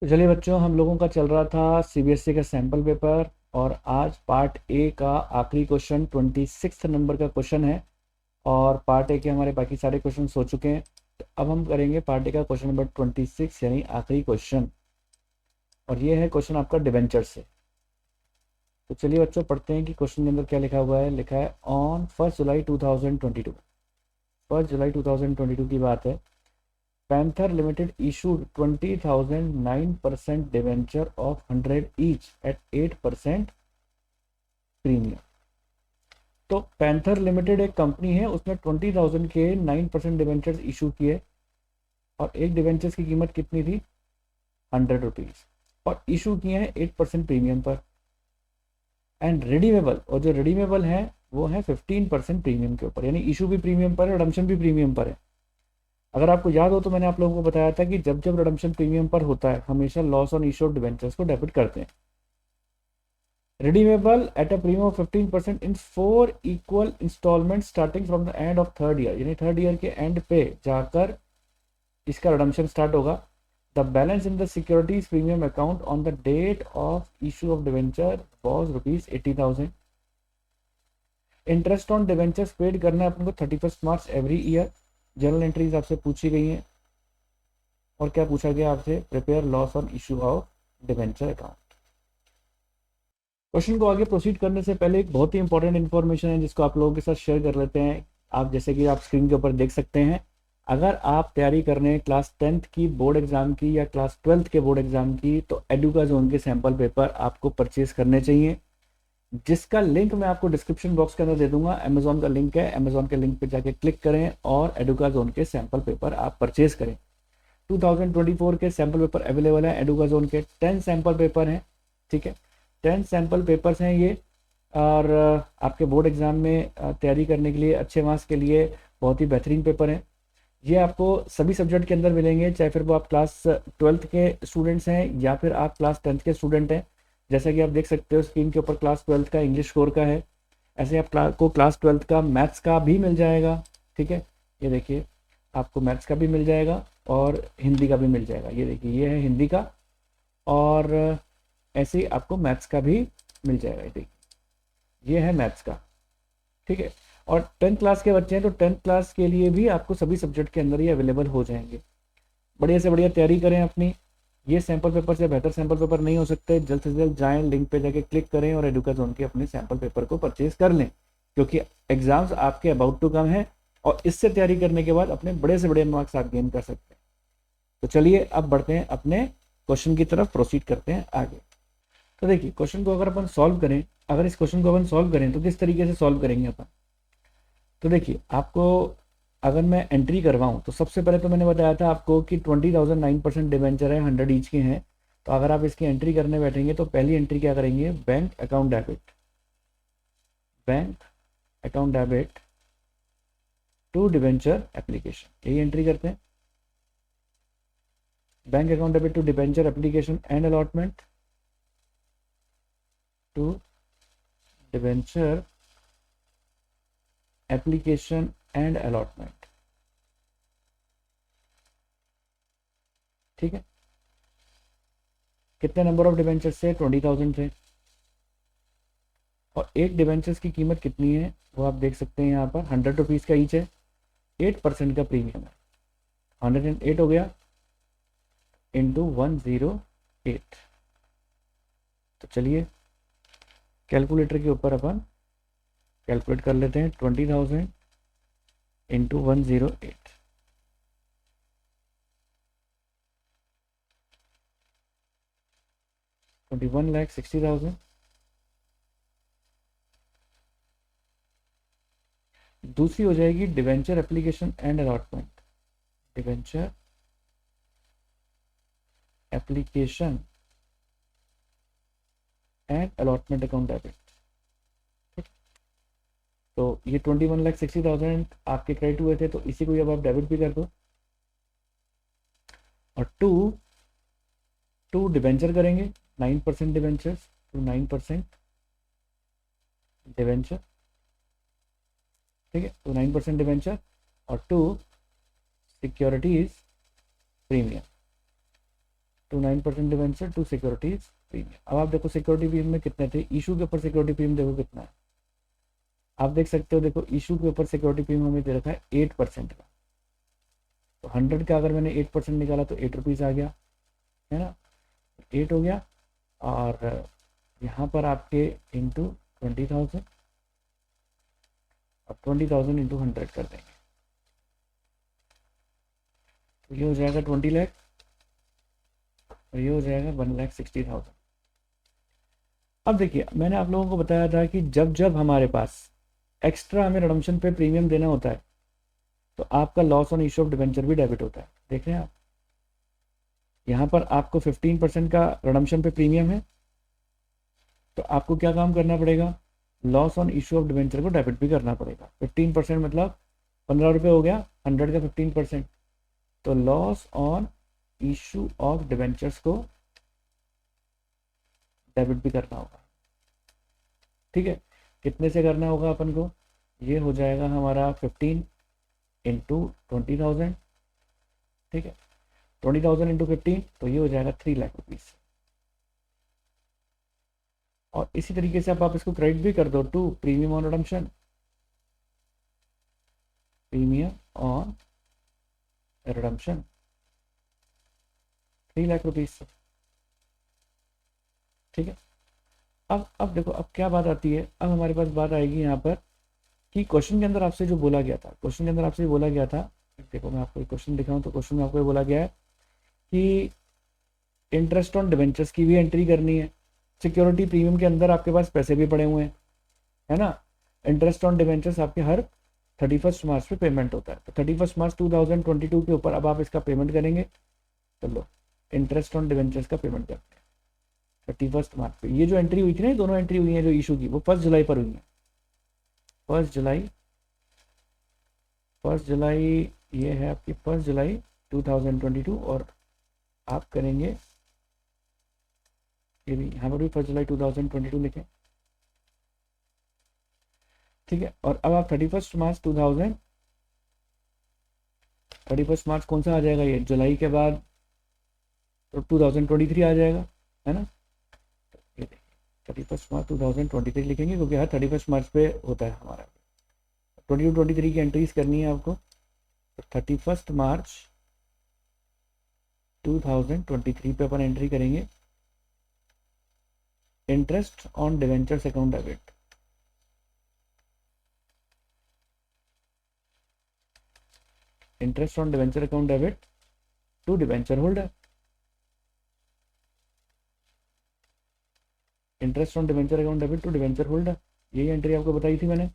तो चलिए बच्चों, हम लोगों का चल रहा था सीबीएसई का सैम्पल पेपर। और आज पार्ट ए का आखिरी क्वेश्चन 26 नंबर का क्वेश्चन है। और पार्ट ए के हमारे बाकी सारे क्वेश्चन हो चुके हैं। तो अब हम करेंगे पार्ट ए का क्वेश्चन नंबर 26 यानी आखिरी क्वेश्चन। और ये है क्वेश्चन आपका डिवेंचर से। तो चलिए बच्चों, पढ़ते हैं कि क्वेश्चन के अंदर क्या लिखा हुआ है। लिखा है ऑन 1 जुलाई 2022। 1 जुलाई 2022 की बात है। Panther Limited issued 20,000 9% debenture of 100 each at 8% premium. तो पैंथर लिमिटेड एक कंपनी है, उसने 20,000 के 9% डिवेंचर्स इशू किए। और एक डिवेंचर्स की कीमत कितनी थी? 100 रुपीज़। और इशू किए हैं 8% प्रीमियम पर। एंड रिडीमेबल, और जो रिडीमेबल है वो है 15% प्रीमियम के ऊपर, यानी इशू भी प्रीमियम पर है, रिडम्पशन भी प्रीमियम पर है। अगर आपको याद हो तो मैंने आप लोगों को बताया था कि जब जब रिडम्पशन प्रीमियम पर होता है हमेशा लॉस ऑन इश्यूड डिवेंचर्स को डेबिट करते हैं। Redeemable at a premium of 15% in 4 equal instalment starting from the end of third year, यानी थर्ड ईयर के एंड पे जाकर इसका रिडम्पशन स्टार्ट होगा। The balance in the securities premium account on the date of issue of debenture was ₹80,000। Interest on debentures paid करना है अपन को 31 March every year. Journal entries आपसे पूछी गई हैं। और क्या पूछा गया आपसे? Prepare loss on issue of debenture account. Question को आगे प्रोसीड करने से पहले एक बहुत ही इंपॉर्टेंट इन्फॉर्मेशन है जिसको आप लोगों के साथ शेयर कर लेते हैं। आप जैसे कि आप स्क्रीन के ऊपर देख सकते हैं, अगर आप तैयारी कर रहे हैं क्लास 10th की बोर्ड एग्जाम की या क्लास 12th के बोर्ड एग्जाम की, तो एडुका जोन के सैंपल पेपर आपको परचेज करने चाहिए, जिसका लिंक मैं आपको डिस्क्रिप्शन बॉक्स के अंदर दे दूंगा। अमेजोन का लिंक है, अमेजोन के लिंक पे जाके क्लिक करें और एडुका जोन के सैंपल पेपर आप परचेज करें। 2024 के सैंपल पेपर अवेलेबल है। एडुका जोन के 10 सैंपल पेपर हैं, ठीक है। 10 सैंपल पेपर्स हैं ये। और आपके बोर्ड एग्जाम में तैयारी करने के लिए, अच्छे मार्क्स के लिए बहुत ही बेहतरीन पेपर हैं। ये आपको सभी सब्जेक्ट के अंदर मिलेंगे, चाहे फिर वो आप क्लास 12th के स्टूडेंट्स हैं या फिर आप क्लास 10th के स्टूडेंट हैं। जैसा कि आप देख सकते हो स्क्रीन के ऊपर क्लास 12th का इंग्लिश कोर का है। ऐसे आप को क्लास 12th का मैथ्स का भी मिल जाएगा, ठीक है। ये देखिए, आपको मैथ्स का भी मिल जाएगा और हिंदी का भी मिल जाएगा। ये देखिए, ये है हिंदी का। और ऐसे ही आपको मैथ्स का भी मिल जाएगा। ये देखिए, ये है मैथ्स का, ठीक है। और 10th क्लास के बच्चे हैं तो 10th क्लास के लिए भी आपको सभी सब्जेक्ट के अंदर ये अवेलेबल हो जाएंगे। बढ़िया से बढ़िया तैयारी करें अपनी। ये सैंपल पेपर से बेहतर सैंपल पेपर नहीं हो सकते। जल्द से जल्द जाएं, लिंक पे जाके क्लिक करें और एडुका जोन के अपने सैंपल पेपर को परचेज कर लें, क्योंकि एग्जाम्स आपके अबाउट टू कम है। और इससे तैयारी करने के बाद अपने बड़े से बड़े मार्क्स आप गेन कर सकते हैं। तो चलिए अब बढ़ते हैं, अपने क्वेश्चन की तरफ प्रोसीड करते हैं आगे। तो देखिए, क्वेश्चन को अगर अपन सॉल्व करें, अगर इस क्वेश्चन को अपन सॉल्व करें तो किस तरीके से सॉल्व करेंगे अपन? तो देखिए, आपको अगर मैं एंट्री करवाऊँ तो सबसे पहले तो मैंने बताया था आपको कि 20,000 9% डिवेंचर है, 100 ईच के हैं। तो अगर आप इसकी एंट्री करने बैठेंगे तो पहली एंट्री क्या करेंगे? Bank account debit, bank account debit to debenture application, यही एंट्री करते हैं। Bank account debit to debenture application and allotment to debenture application and allotment, ठीक है। कितने नंबर ऑफ डिवेंचर्स से? 20,000 थे। और एक डिवेंचर्स की कीमत कितनी है वो आप देख सकते हैं यहाँ पर, 100 रुपीज़ का ईच है। 8% का प्रीमियम है। 108 हो गया इंटू 108। तो चलिए कैलकुलेटर के ऊपर अपन कैलकुलेट कर लेते हैं। 20,000 इंटू 108, 21,60,000। दूसरी हो जाएगी debenture application and allotment, debenture application and allotment account debit. तो ये 21,60,000 आपके क्रेडिट हुए थे, तो इसी को अब आप डेबिट भी कर दो। और टू डिवेंचर करेंगे, 9% डिवेंचर्स, टू 9% डिवेंचर, ठीक है। तो 9% डिवेंचर और to securities premium, to 9% debenture to securities premium. अब आप देखो सिक्योरिटी प्रीमियम में कितने थे, इशू के ऊपर सिक्योरिटी प्रीमियम देखो कितना है, आप देख सकते हो। देखो इशू के ऊपर सिक्योरिटी प्रीमियम हमें दे रखा है 8% का, तो 100 का अगर मैंने 8% निकाला तो 8 रुपीज़ आ गया, है ना, 8 हो गया। और यहाँ पर आपके इंटू 20,000, अब 20,000 इंटू 100 कर देंगे तो ये हो जाएगा 20 लाख, और ये हो जाएगा 1,60,000। अब देखिए मैंने आप लोगों को बताया था कि जब जब हमारे पास एक्स्ट्रा हमें रिडम्पशन पे प्रीमियम देना होता है तो आपका loss on issue of debenture भी डेबिट होता है। देख रहे हैं आप, यहाँ पर आपको 15% का रिडम्पशन पे प्रीमियम है, तो आपको क्या काम करना पड़ेगा, loss on issue of debenture को डेबिट भी करना पड़ेगा। 15% मतलब 15 रुपये हो गया, 100 का 15%, तो loss on issue of debentures को डेबिट भी करना होगा। ठीक है, कितने से करना होगा अपन को, ये हो जाएगा हमारा 15 इंटू 20,000, ठीक है, 20,000 इंटू 15 तो ये हो जाएगा 3 लाख रुपीज़। और इसी तरीके से आप इसको क्रेडिट भी कर दो to premium on redemption, premium on redemption 3 lakh rupees से। ठीक है, अब देखो अब क्या बात आती है, अब हमारे पास बात आएगी यहाँ पर कि क्वेश्चन के अंदर आपसे जो बोला गया था, क्वेश्चन के अंदर आपसे बोला गया था, देखो मैं आपको क्वेश्चन दिखाऊं तो क्वेश्चन में आपको ये बोला गया है कि इंटरेस्ट ऑन डिवेंचर्स की भी एंट्री करनी है, सिक्योरिटी प्रीमियम के अंदर आपके पास पैसे भी पड़े हुए हैं, है ना, इंटरेस्ट ऑन डिवेंचर्स आपके हर 31 मार्च पे पेमेंट होता है, तो 31 मार्च 2022 के ऊपर अब आप इसका पेमेंट करेंगे। तो लो इंटरेस्ट ऑन डिवेंचर्स का पेमेंट करते हैं 31 मार्च पे। ये जो एंट्री हुई थी ना, दोनों एंट्री हुई है जो इशू की, वो 1 जुलाई पर हुई है, 1 जुलाई ये है आपकी 1 जुलाई 2022, और आप करेंगे ये भी यहाँ पर भी 1 जुलाई 2022 लिखें, ठीक है। और अब आप 31 मार्च कौन सा आ जाएगा, ये जुलाई के बाद तो 2023 आ जाएगा, है ना, ये देखिए 31 मार्च 2023 लिखेंगे क्योंकि हर 31 मार्च पे होता है हमारा। 22-23 की एंट्रीज करनी है आपको, तो 31 मार्च 2023 पे अपन एंट्री करेंगे interest on debentures account debit, interest on debenture account debit to debenture holder, interest on debenture account debit to debenture holder, यही एंट्री आपको बताई थी मैंने।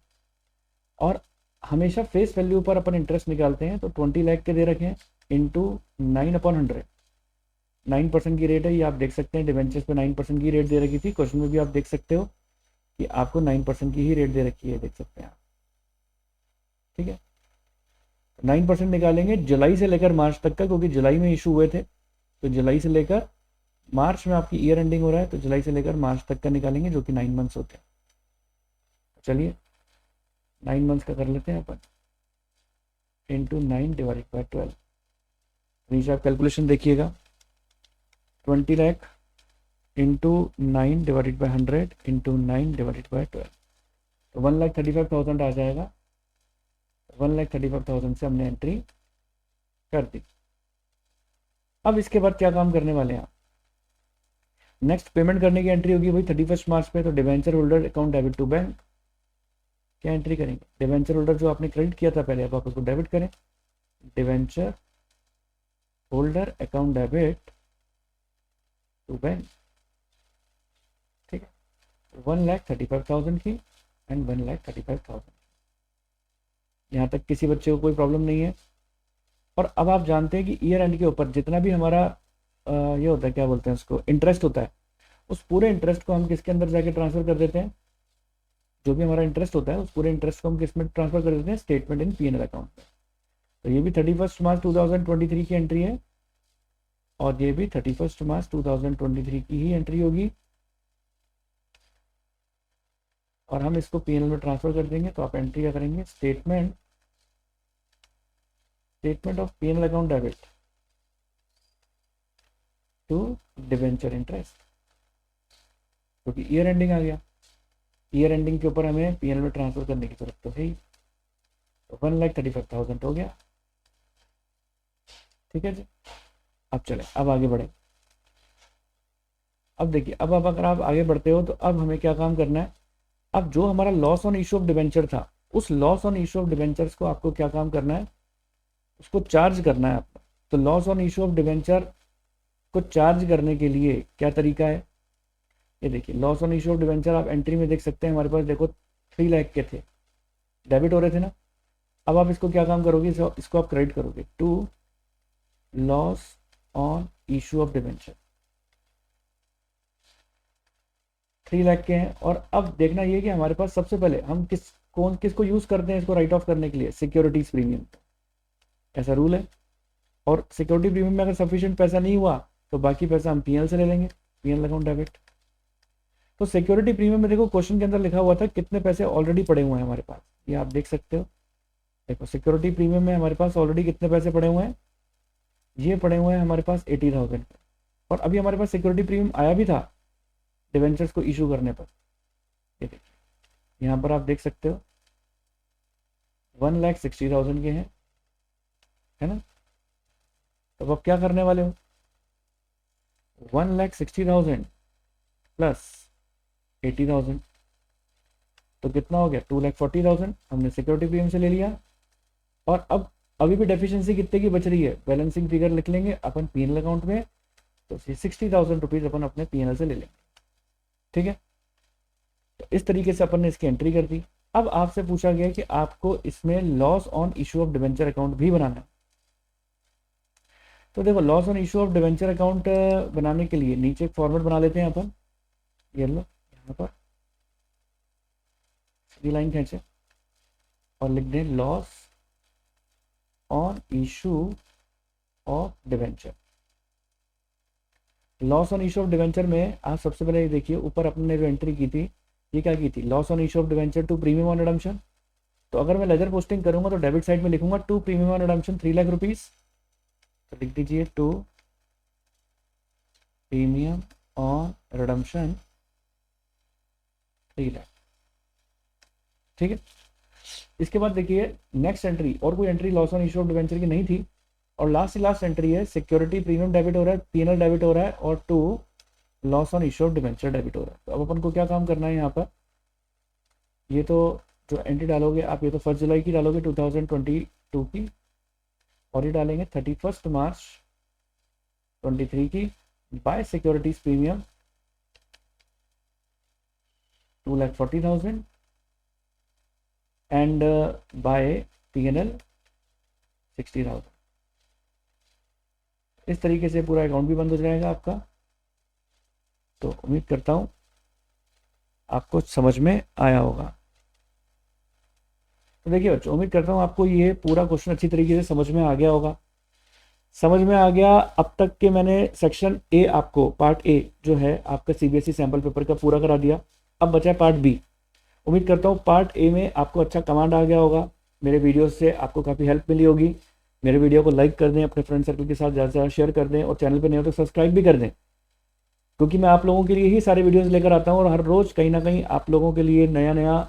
और हमेशा फेस वैल्यू पर अपन इंटरेस्ट निकालते हैं, तो 20 लाख के दे रखे हैं इंटू 9/100, 9% की रेट है, ये आप देख सकते हैं, डिवेंचर्स पे 9% की रेट दे रखी थी, क्वेश्चन में भी आप देख सकते हो कि आपको 9% की ही रेट दे रखी है, देख सकते हैं आप, ठीक है। 9% निकालेंगे जुलाई से लेकर मार्च तक का, क्योंकि जुलाई में इशू हुए थे, तो जुलाई से लेकर मार्च में आपकी ईयर एंडिंग हो रहा है, तो जुलाई से लेकर मार्च तक का निकालेंगे, जो कि 9 मंथ्स होते हैं। चलिए 9 मंथ्स का कर लेते हैं अपन, इंटू 9 डिवाइड बाई 12, नीचे आप कैलकुलेशन देखिएगा, 20 lakh into 9 divided by 100 into 9 divided by 12, तो 1,35,000 आ जाएगा। 1,35,000 से हमने एंट्री कर दी। अब इसके बाद क्या काम करने वाले हैं आप, नेक्स्ट पेमेंट करने की एंट्री होगी वही 31 मार्च पे, तो debenture holder account debit to bank, क्या एंट्री करेंगे, डिवेंचर होल्डर जो आपने क्रेडिट किया था पहले, अब आप उसको डेबिट करें, debenture holder account debit to bank, ठीक है, 1,35,000 की एंड 1,35,000, यहाँ तक किसी बच्चे को कोई प्रॉब्लम नहीं है। और अब आप जानते हैं कि ईयर एंड के ऊपर जितना भी हमारा ये होता है, क्या बोलते हैं उसको, इंटरेस्ट होता है, उस पूरे इंटरेस्ट को हम किसके अंदर जाके ट्रांसफर कर देते हैं, जो भी हमारा इंटरेस्ट होता है उस पूरे इंटरेस्ट को हम किस में ट्रांसफर कर देते हैं, स्टेटमेंट इन P&L अकाउंट में। तो ये भी 31 मार्च 2023 की एंट्री है, और ये भी 31 मार्च 2023 की ही एंट्री होगी, और हम इसको P&L में ट्रांसफर कर देंगे। तो आप एंट्री क्या करेंगे, statement of P&L account debit, to debenture interest, क्योंकि ईयर एंडिंग आ गया, ईयर एंडिंग के ऊपर हमें पीएनएल में ट्रांसफर करने की जरूरत तो है ही। तो 1,35,000 हो गया। ठीक है जी, अब चले, अब आगे बढ़े। अब देखिए, अब अगर आप आगे बढ़ते हो तो अब हमें क्या काम करना है। अब जो हमारा loss on issue of debenture था, उस loss on issue of debentures को आपको क्या काम करना है, उसको चार्ज करना है आपको। तो loss on issue of debenture को चार्ज करने के लिए क्या तरीका है, ये देखिए, loss on issue of debenture आप एंट्री में देख सकते हैं, हमारे पास देखो 3 लाख के थे, डेबिट हो रहे थे ना। अब आप इसको क्या काम करोगे, इसको आप क्रेडिट करोगे to loss on issue of debenture, 3 lakh के हैं। और अब देखना ये कि हमारे पास सबसे पहले हम किसको यूज करते हैं इसको राइट ऑफ करने के लिए, सिक्योरिटीज प्रीमियम, ऐसा रूल है। और सिक्योरिटी प्रीमियम में अगर सफिशिएंट पैसा नहीं हुआ तो बाकी पैसा हम पीएनएल से ले लेंगे, पीएनएल अकाउंट डेबिट। तो सिक्योरिटी प्रीमियम में देखो क्वेश्चन के अंदर लिखा हुआ था कितने पैसे ऑलरेडी पड़े हुए हैं हमारे पास, ये आप देख सकते हो। देखो सिक्योरिटी प्रीमियम में हमारे पास ऑलरेडी कितने पैसे पड़े हुए हैं, ये पड़े हुए हैं हमारे पास 80,000। और अभी हमारे पास सिक्योरिटी प्रीमियम आया भी था डिवेंचर्स को इशू करने पर, ये देखिए यहाँ पर आप देख सकते हो 1,60,000 के हैं, है ना। तो अब क्या करने वाले हो, 1,60,000 प्लस 80,000 तो कितना हो गया, 2,40,000 हमने सिक्योरिटी प्रीमियम से ले लिया। और अब अभी भी डेफिशिएंसी कितने की बच रही है, बैलेंसिंग फिगर लिख लेंगे अपन पीएनएल अकाउंट में, तो 60,000 रुपीज अपन अपने पीएनएल से ले लेंगे। ठीक है, तो इस तरीके से अपन ने इसकी एंट्री कर दी। अब आपसे पूछा गया कि आपको इसमें loss on issue of debenture account भी बनाना है। तो देखो loss on issue of debenture account बनाने के लिए नीचे एक फॉर्मेट बना लेते हैं अपन, ये लो यहाँ पर सीधी लाइन खींचे और लिख दें loss on issue of debenture. Loss on issue of debenture में आप सबसे पहले ये देखिए, ऊपर अपने जो एंट्री की थी ये क्या की थी, loss on issue of debenture to premium on redemption. तो अगर मैं लेजर पोस्टिंग करूंगा तो डेबिट साइड में लिखूंगा to premium on redemption 3 lakh rupees, तो लिख दीजिए to premium on redemption 3 lakh. ठीक है, इसके बाद देखिए नेक्स्ट एंट्री, और कोई entry loss on issue of debenture की नहीं थी, और लास्ट एंट्री है सिक्योरिटी प्रीमियम डेबिट हो रहा है, पीएनएल डेबिट हो रहा है, और to loss on issue of debenture debit हो रहा है। तो अब अपन को क्या काम करना है यहाँ पर, ये तो जो एंट्री डालोगे आप, ये तो 1 जुलाई की डालोगे 2022 की, और ये डालेंगे 31 मार्च 23 की, by securities premium 2,40,000 and by PNL 60,000। इस तरीके से पूरा अकाउंट भी बंद हो जाएगा आपका। तो उम्मीद करता हूं आपको समझ में आया होगा। तो देखिए बच्चों, उम्मीद करता हूं आपको ये पूरा क्वेश्चन अच्छी तरीके से समझ में आ गया होगा। समझ में आ गया, अब तक के मैंने सेक्शन ए, आपको पार्ट ए जो है आपका सीबीएसई सैंपल पेपर का पूरा करा दिया। अब बचा है पार्ट बी। उम्मीद करता हूँ पार्ट ए में आपको अच्छा कमांड आ गया होगा, मेरे वीडियो से आपको काफ़ी हेल्प मिली होगी। मेरे वीडियो को लाइक कर दें, अपने फ्रेंड सर्कल के साथ ज़्यादा से ज़्यादा शेयर कर दें, और चैनल पर नहीं हो तो सब्सक्राइब भी कर दें, क्योंकि मैं आप लोगों के लिए ही सारे वीडियोस लेकर आता हूँ, और हर रोज़ कहीं ना कहीं आप लोगों के लिए नया नया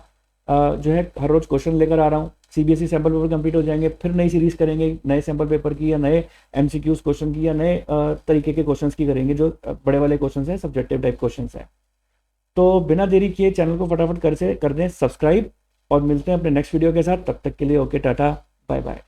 जो है हर रोज़ क्वेश्चन लेकर आ रहा हूँ। सीबीएसई सैंपल पेपर कंप्लीट हो जाएंगे, फिर नई सीरीज़ करेंगे नए सैंपल पेपर की, या नए एमसीक्यूज क्वेश्चन की, या नए तरीके के क्वेश्चंस की करेंगे, जो बड़े वाले क्वेश्चन हैं, सब्जेक्टिव टाइप क्वेश्चन हैं। तो बिना देरी किए चैनल को फटाफट कर दें सब्सक्राइब, और मिलते हैं अपने नेक्स्ट वीडियो के साथ। तब तक के लिए ओके, टाटा, बाय बाय।